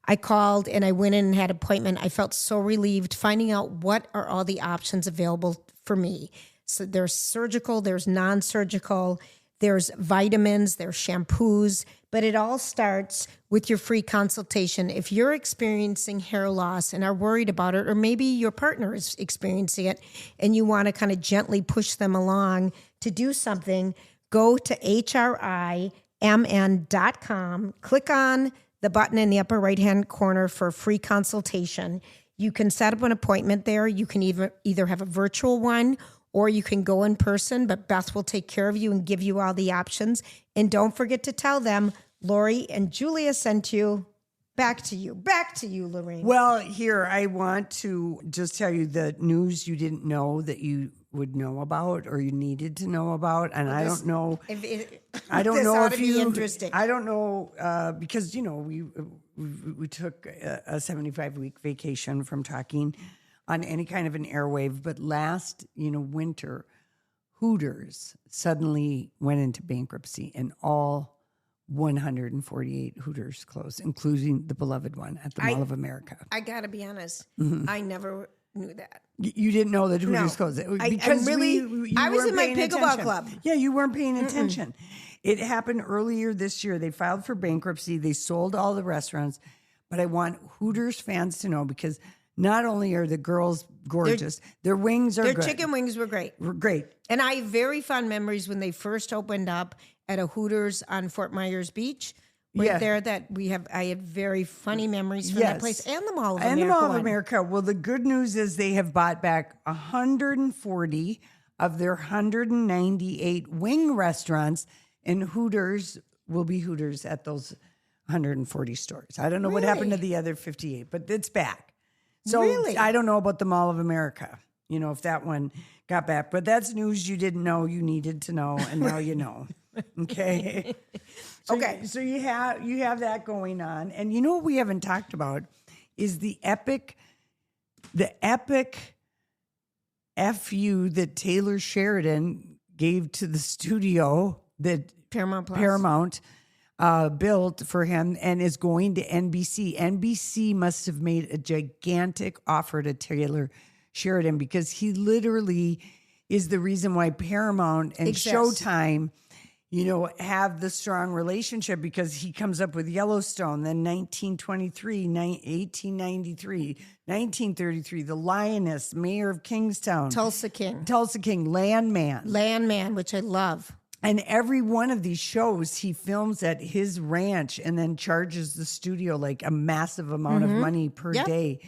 I called and I went in and had an appointment. I felt so relieved finding out what are all the options available for me. So there's surgical, there's non-surgical, there's vitamins, there's shampoos, but it all starts with your free consultation. If you're experiencing hair loss and are worried about it, or maybe your partner is experiencing it and you want to kind of gently push them along to do something, go to hrimn.com, click on the button in the upper right-hand corner for a free consultation. You can set up an appointment there. You can either have a virtual one or you can go in person, but Beth will take care of you and give you all the options. And don't forget to tell them Lori and Julia sent you. Back to you, Lorraine. Well, here, I want to just tell you the news you didn't know that you would know about or you needed to know about. And I don't know. I don't know if you. Interesting. I don't know because, we took a 75-week vacation from talking on any kind of an airwave. But last, winter, Hooters suddenly went into bankruptcy and all 148 Hooters closed, including the beloved one at the Mall of America. I got to be honest. I never knew that. You didn't know that Hooters closed? Because I was in my pickleball club. Yeah, you weren't paying attention. It happened earlier this year. They filed for bankruptcy. They sold all the restaurants. But I want Hooters fans to know because not only are the girls gorgeous, their wings are good. Their chicken wings were great. And I have very fond memories when they first opened up at a Hooters on Fort Myers Beach. There that I had very funny memories from that place and the Mall of America. And the Mall of America. Well, the good news is they have bought back 140 of their 198 wing restaurants, and Hooters will be Hooters at those 140 stores. I don't know what happened to the other 58, but it's back. So I don't know about the Mall of America, if that one got back. But that's news you didn't know you needed to know, and now you know. Okay. So you have that going on. And what we haven't talked about is the epic FU that Taylor Sheridan gave to the studio that Paramount built for him and is going to NBC. NBC must have made a gigantic offer to Taylor Sheridan because he literally is the reason why Paramount and Showtime, have the strong relationship because he comes up with Yellowstone, then 1923, 1893, 1933, The Lioness, Mayor of Kingstown. Tulsa King, Landman, which I love. And every one of these shows he films at his ranch and then charges the studio like a massive amount of money per day.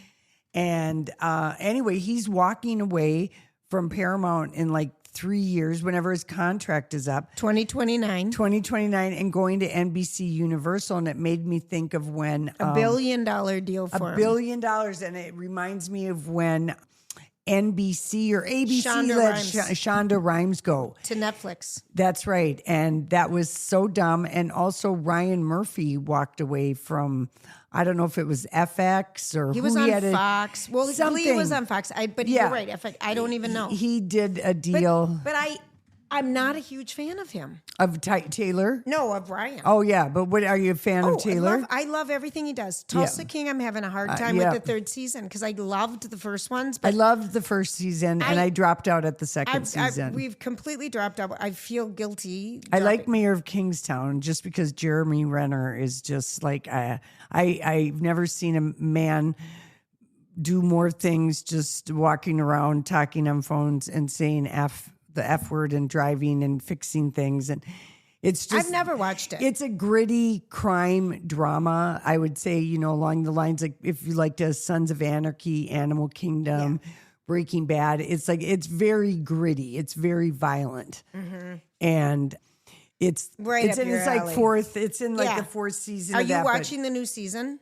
And anyway, he's walking away from Paramount in like 3 years whenever his contract is up. 2029 and going to NBC Universal. And it made me think of when... $1 billion deal for him. $1 billion. And it reminds me of when NBC or ABC Shonda let Rhimes. Shonda Rhimes go to Netflix. That's right. And that was so dumb. And also Ryan Murphy walked away from, I don't know if it was FX or He who was he on had Fox. Well, something. Glee was on Fox. But Yeah. you're right. FX, I don't even know. He did a deal But I'm not a huge fan of him. of Taylor. No, of Ryan. Oh yeah, but what are you a fan of Taylor? I love everything he does. Tulsa King, I'm having a hard time yeah. with the third season because I loved the first ones. I But loved the first season and I dropped out at the second season. we've completely dropped out. I feel guilty. I like Mayor of Kingstown just because Jeremy Renner is just like I've never seen a man do more things just walking around talking on phones and saying the F word and driving and fixing things. And it's just, I've never watched it. It's a gritty crime drama. I would say, along the lines, like if you liked Sons of Anarchy, Animal Kingdom, Breaking Bad, it's very gritty. It's very violent. Mm-hmm. And it's right it's up your alley. It's in the fourth season. Are of you that, watching the new season?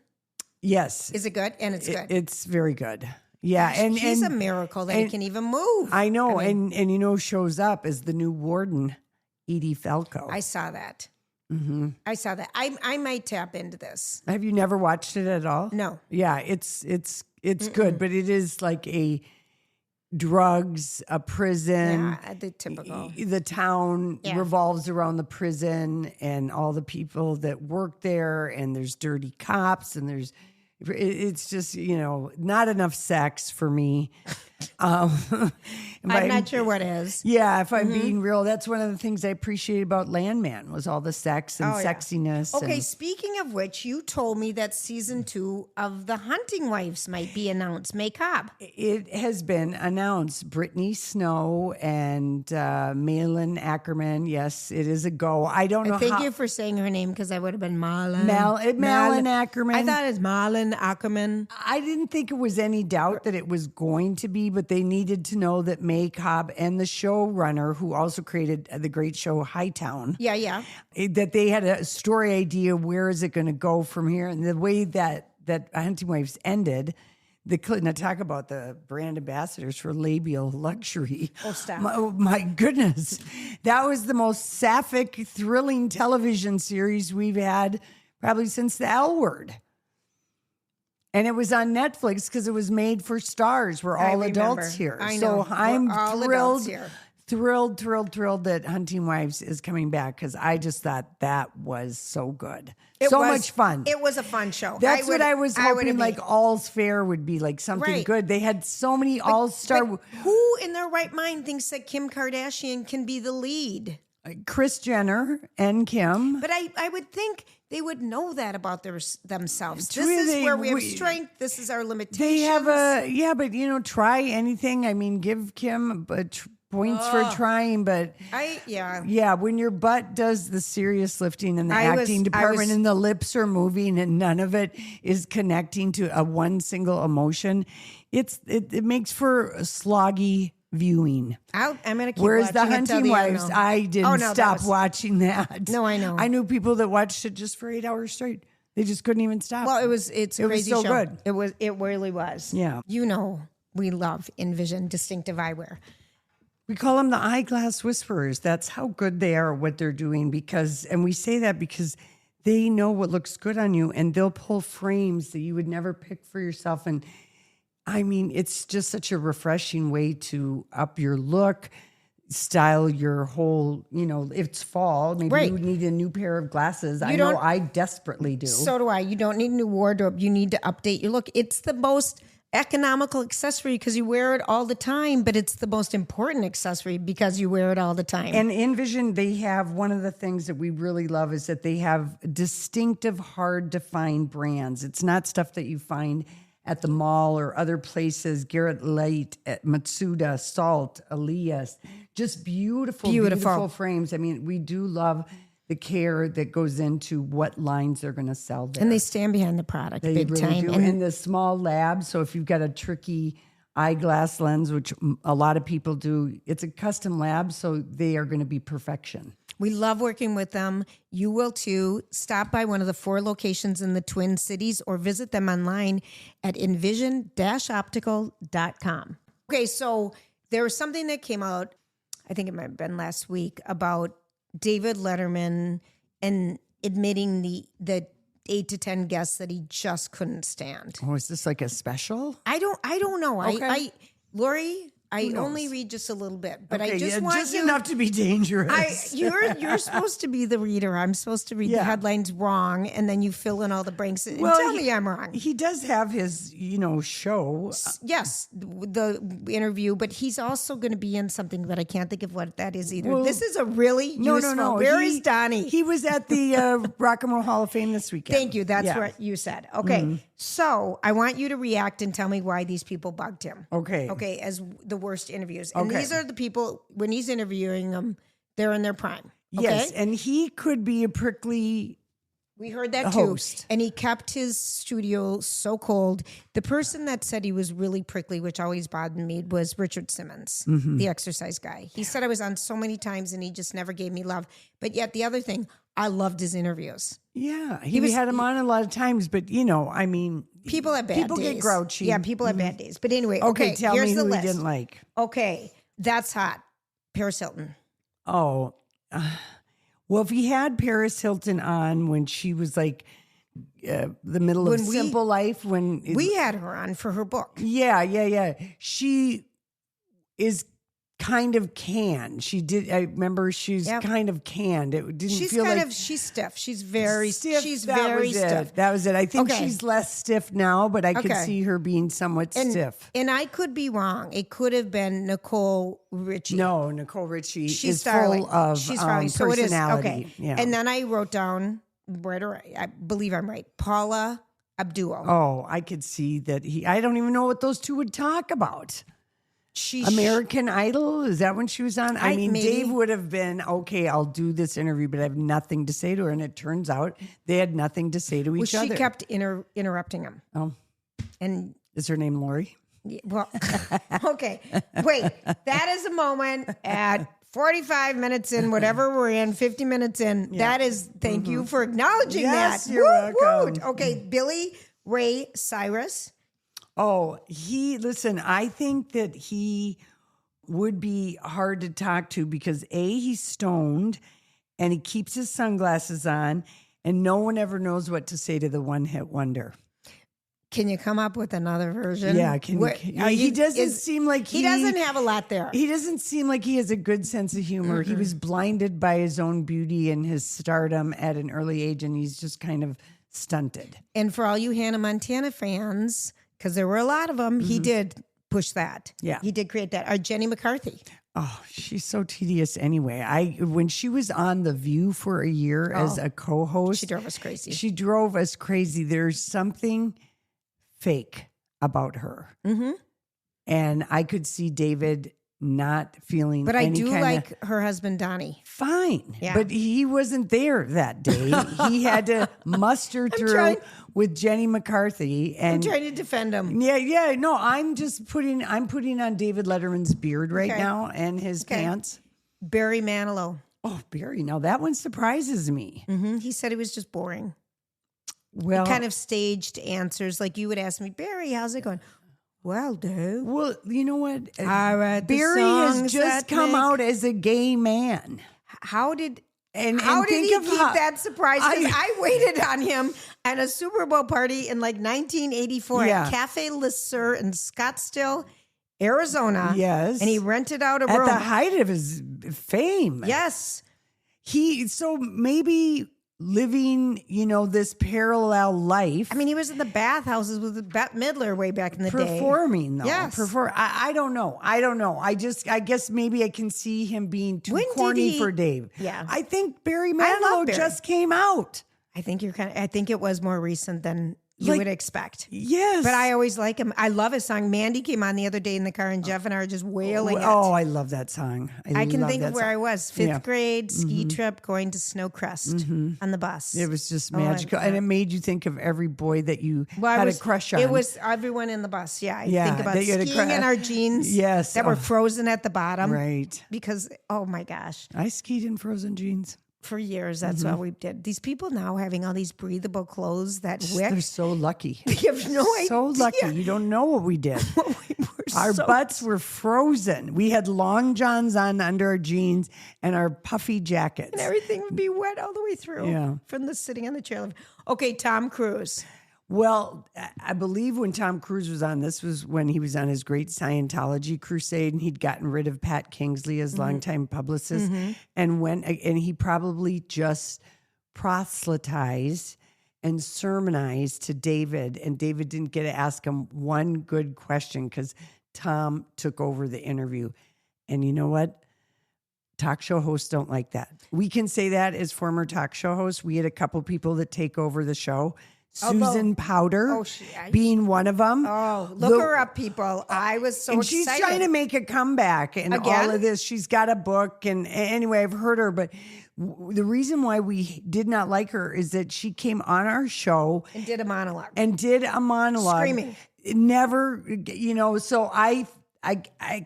Yes. Is it good? And it's good. It's very good. Yeah, and he's a miracle that he can even move. I know, and who shows up as the new warden, Edie Falco. I saw that. Mm-hmm. I saw that. I might tap into this. Have you never watched it at all? No. Yeah, it's good, but it is like a drugs, a prison. Yeah, the typical. The town revolves around the prison and all the people that work there, and there's dirty cops, and it's just, not enough sex for me. I'm not sure what is. Yeah, if I'm being real, that's one of the things I appreciate about Landman was all the sex and sexiness. Okay, speaking of which, you told me that season 2 of The Hunting Wives might be announced. May Cobb. It has been announced. Brittany Snow and Malin Ackerman. Yes, it is a go. I don't know. Thank you for saying her name because I would have been Malin. Malin Ackerman. I thought it's Malin Ackerman. I didn't think it was any doubt that it was going to be, but they needed to know that May Cobb and the showrunner, who also created the great show Hightown, that they had a story idea. Where is it going to go from here? And the way that Hunting Wives ended, now talk about the brand ambassadors for labial luxury. Oh, stop. My goodness. That was the most sapphic, thrilling television series we've had probably since the L Word. And it was on Netflix because it was made for stars. We're all adults here. I know. So I'm thrilled here. Thrilled that Hunting Wives is coming back because I just thought that was so good. Much fun. It was a fun show. That's what I was hoping, like All's Fair would be like something good. They had so many all-star. But who in their right mind thinks that Kim Kardashian can be the lead? Kris Jenner and Kim. But I would think they would know that about themselves. This is where we have strength. This is our limitations. They have but try anything. I mean, give Kim points for trying, but when your butt does the serious lifting in the acting department and the lips are moving and none of it is connecting to a one single emotion, it makes for a sloggy viewing. I'm gonna keep Whereas watching the Hunting Wives, I didn't stop watching that. No, I know. I knew people that watched it just for 8 hours straight. They just couldn't even stop. Well, it's a crazy so show. good. It really was. Yeah. We love Envision Distinctive Eyewear. We call them the eyeglass whisperers. That's how good they are at what they're doing and we say that because they know what looks good on you and they'll pull frames that you would never pick for yourself. And I mean, it's just such a refreshing way to up your look, style your whole, if it's fall, maybe you need a new pair of glasses. I know I desperately do. So do I. You don't need a new wardrobe. You need to update your look. It's the most economical accessory because you wear it all the time, but it's the most important accessory because you wear it all the time. And Envision, they have one of the things that we really love is that they have distinctive, hard to find brands. It's not stuff that you find at the mall or other places. Garrett Light, Matsuda, Salt, Elias, just beautiful frames. I mean, we do love the care that goes into what lines they're going to sell there. And they stand behind the product big really time. Do. And the small lab, so if you've got a tricky eyeglass lens, which a lot of people do, it's a custom lab, so they are going to be perfection. We love working with them. You will too. Stop by one of the 4 locations in the Twin Cities or visit them online at envision-optical.com. Okay, so there was something that came out, I think it might have been last week, about David Letterman and admitting the 8 to 10 guests that he just couldn't stand. Oh, is this like a special? I don't know. Okay. Lori, I only read just a little bit, but I just want just enough to be dangerous. You're supposed to be the reader. I'm supposed to read the headlines wrong, and then you fill in all the blanks and tell me I'm wrong. He does have his, show. Yes, the interview, but he's also going to be in something that I can't think of what that is either. Well, this is a really useful. No. Where is Donnie? He was at the Rock and Roll Hall of Fame this weekend. Thank you. That's what you said. Okay, so I want you to react and tell me why these people bugged him. Okay, as the worst interviews. And these are the people, when he's interviewing them, they're in their prime. Okay? Yes, and he could be a prickly We heard that host. too. And he kept his studio so cold. The person that said he was really prickly, which always bothered me, was Richard Simmons, the exercise guy. He said I was on so many times and he just never gave me love. But yet the other thing, I loved his interviews. Yeah, he had him on a lot of times, but people have bad days. People get grouchy. Yeah, people have bad days. But anyway, okay, tell here's me the who list. he didn't like. Okay, that's hot. Paris Hilton. Oh, well, if he had Paris Hilton on when she was like the middle of Simple Life, we had her on for her book. Yeah. She is kind of canned. I remember she's kind of canned. It didn't feel like she's stiff. She's very stiff. She's That very was stiff. It. That was it. I think she's less stiff now, but I could see her being somewhat stiff. And I could be wrong. It could have been Nicole Richie. No, Nicole Richie is sterling. full of personality. So it is okay. Yeah. And then I wrote down, I believe I'm right, Paula Abdul. Oh, I could see that I don't even know what those two would talk about. American Idol? Is that when she was on? I mean, Dave would have been, okay, I'll do this interview, but I have nothing to say to her. And it turns out they had nothing to say to each other. She kept interrupting him. Oh. And is her name Lori? Well, okay. Wait, that is a moment at 45 minutes in, whatever we're in, 50 minutes in. Yeah. That is, thank you for acknowledging that. Yes, you're welcome. Okay, Billy Ray Cyrus. Oh, I think that he would be hard to talk to because he's stoned and he keeps his sunglasses on and no one ever knows what to say to the one-hit wonder. Can you come up with another version? Yeah. He doesn't seem like he doesn't have a lot there. He doesn't seem like he has a good sense of humor. He was blinded by his own beauty and his stardom at an early age and he's just kind of stunted. And for all you Hannah Montana fans, because there were a lot of them, he did push that. Yeah. He did create that. Or Jenny McCarthy. Oh, she's so tedious anyway. When she was on The View for a year as a co-host. She drove us crazy. There's something fake about her. Mm-hmm. And I could see David not feeling But I do like her husband, Donnie. Fine. Yeah. But he wasn't there that day. He had to muster through with Jenny McCarthy. And I'm trying to defend him. Yeah. No, I'm putting on David Letterman's beard right now and his pants. Barry Manilow. Oh, Barry. Now that one surprises me. Mm-hmm. He said it was just boring. Well, kind of staged answers. Like you would ask me, Barry, how's it going? Well, dude. Well, you know what? Barry has just come out as a gay man. How did he keep that surprise? I waited on him at a Super Bowl party in like 1984 at Cafe Le Sur in Scottsdale, Arizona. Yes. And he rented out a room. At the height of his fame. Yes. So maybe living, this parallel life. I mean, he was in the bathhouses with Bette Midler way back in the day. Performing, though. Yes. I don't know. I guess maybe I can see him being too corny for Dave. Yeah. I think Barry Manilow just came out. I think I think it was more recent than you would expect. Yes. But I always like him. I love his song. Mandy came on the other day in the car and Jeff and I are just wailing it. Oh, I love that song. I can think of where I was. Fifth grade, ski trip, going to Snowcrest on the bus. It was just magical. And it made you think of every boy that you had a crush on. It was everyone in the bus. Yeah. I think about skiing in our jeans. Yes. That were frozen at the bottom. Right. Because, oh my gosh. I skied in frozen jeans. For years, that's all we did. These people now having all these breathable clothes that wick. They're so lucky. You have no idea. So lucky. You don't know what we did. Our butts were frozen. We had long johns on under our jeans and our puffy jackets. And everything would be wet all the way through from the sitting on the chair. Okay, Tom Cruise. Well, I believe when Tom Cruise was on, this was when he was on his great Scientology crusade, and he'd gotten rid of Pat Kingsley, his longtime publicist, and he probably just proselytized and sermonized to David, and David didn't get to ask him one good question because Tom took over the interview. And you know what? Talk show hosts don't like that. We can say that as former talk show hosts. We had a couple people that take over the show. Susan Powder being one of them. Oh, look her up, people. I was so excited. She's trying to make a comeback and all of this. She's got a book. And anyway, I've heard her. But the reason why we did not like her is that she came on our show. And did a monologue. Screaming. Never, so I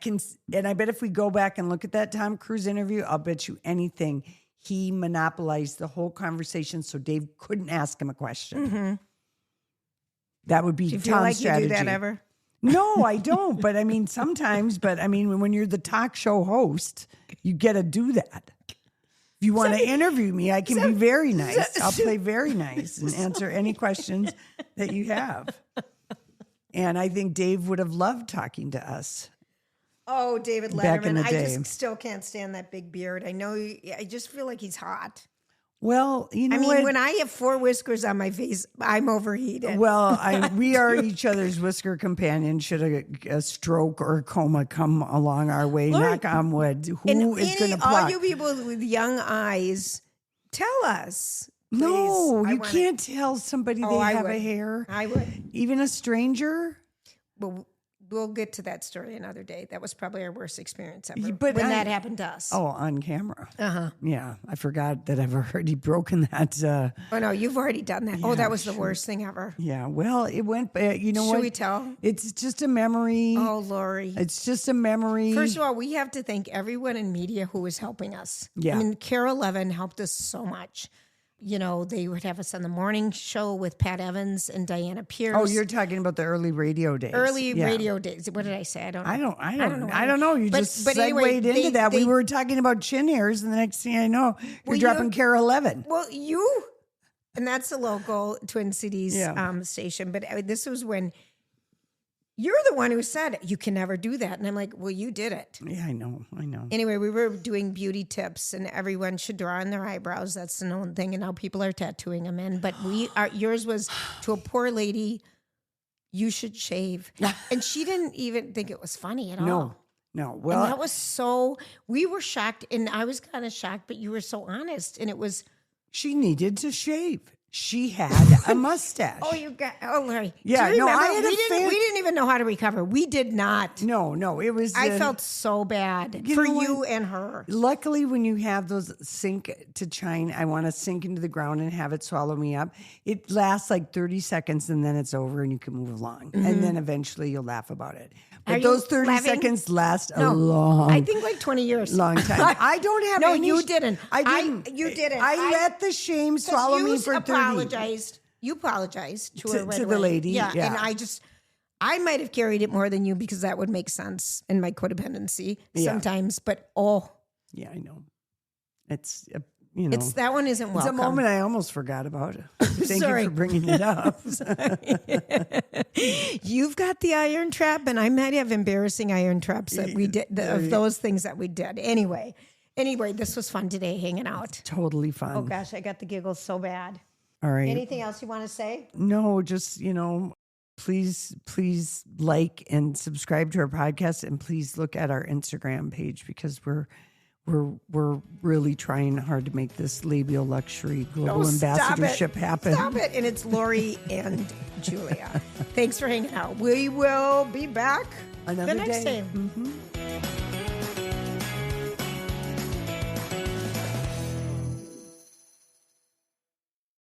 can, and I bet if we go back and look at that Tom Cruise interview, I'll bet you anything. He monopolized the whole conversation, so Dave couldn't ask him a question. Mm-hmm. That would be Tom's strategy. Do you feel like you do that ever? No, I don't. But I mean, sometimes. But I mean, when you're the talk show host, you get to do that. If you want to interview me, I can be very nice. I'll play very nice and answer any questions that you have. And I think Dave would have loved talking to us. Oh, David Letterman. Back in the day. I just still can't stand that big beard. I know. I just feel like he's hot. Well, you know what? When I have 4 whiskers on my face, I'm overheated. Well, we are each other's whisker companion. Should a stroke or a coma come along our way, knock on wood. Who is going to pluck? All you people with young eyes, tell us. Please. No, you can't tell somebody they have a hair. I would. Even a stranger? Well, we'll get to that story another day. That was probably our worst experience ever. But when that happened to us. Oh, on camera. Uh-huh. Yeah, I forgot that I've already broken that. Oh, no, you've already done that. Yeah, that was the worst thing ever. Yeah, well, it went, you know what? Should we tell? It's just a memory. Oh, Lori. It's just a memory. First of all, we have to thank everyone in media who was helping us. Yeah. I mean, Carol Levin helped us so much. You know, they would have us on the morning show with Pat Evans and Diana Pierce. Oh, you're talking about the early radio days. Radio days. What did I say? I don't know. You just segued anyway, into that. We were talking about chin hairs, and the next thing I know, you're dropping Carol Levin. Well, and that's a local Twin Cities station. But this was when you're the one who said you can never do that. And I'm like, well, you did it. Yeah, I know. Anyway, we were doing beauty tips and everyone should draw on their eyebrows. That's the known thing. And now people are tattooing them in. But yours was to a poor lady, you should shave. And she didn't even think it was funny at all. No. Well, and that was we were shocked. And I was kind of shocked, but you were so honest. And it was. She needed to shave. She had a mustache. Larry. Yeah, we didn't even know how to recover. We did not. No, it was. I felt so bad for you and her. Luckily, when you have those sink to chine, I want to sink into the ground and have it swallow me up. It lasts like 30 seconds and then it's over and you can move along. Mm-hmm. And then eventually you'll laugh about it. But those 30 seconds last a long. I think like 20 years. Long time. I don't have any. No, you didn't. I didn't. You didn't. I let the shame swallow me for 30. You apologized to her right to the lady. Yeah. And I might have carried it more than you because that would make sense in my codependency sometimes. But yeah, I know. It's that one isn't welcome. It's a moment I almost forgot about. Thank you for bringing it up. You've got the iron trap, and I might have embarrassing iron traps that we did of those things that we did. Anyway, this was fun today, hanging out. Totally fun. Oh gosh, I got the giggles so bad. All right. Anything else you want to say? No, just please like and subscribe to our podcast, and please look at our Instagram page because we're really trying hard to make this labial luxury global ambassadorship happen. Stop it. And it's Lori and Julia. Thanks for hanging out. We will be back another the next day. time. Mm-hmm.